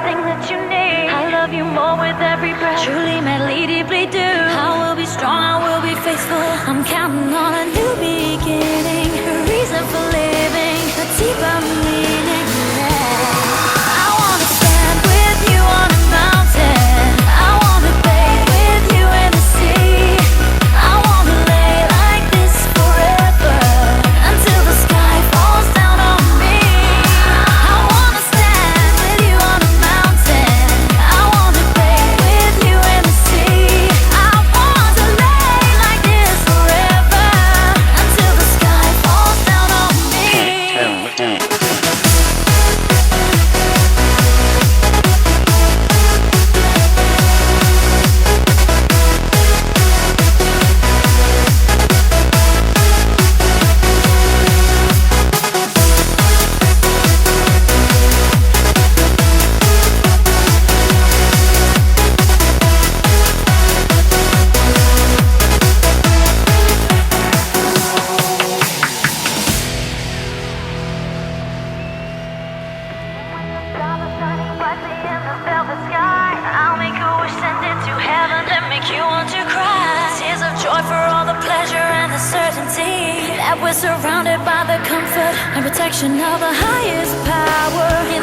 everything that you need. I love you more with every breath. Truly, madly, deeply do. I will be strong, I will be faithful. I'm counting on a new beginning, a reason for living, a deeper meaning. Yeah. I wanna stand with you on a mountain. I wanna bathe with you in the sea. I wanna lay like this forever until the sky falls down on me. I wanna stand with you on a mountain. I wanna bathe with you in the sea. I want to lay like this forever until the sky falls down on me. Stars are shining brightly in the velvet sky. I'll make a wish, send it to heaven, then make you want to cry. Tears of joy for all the pleasure and the certainty that we're surrounded by the comfort and protection of the highest power. In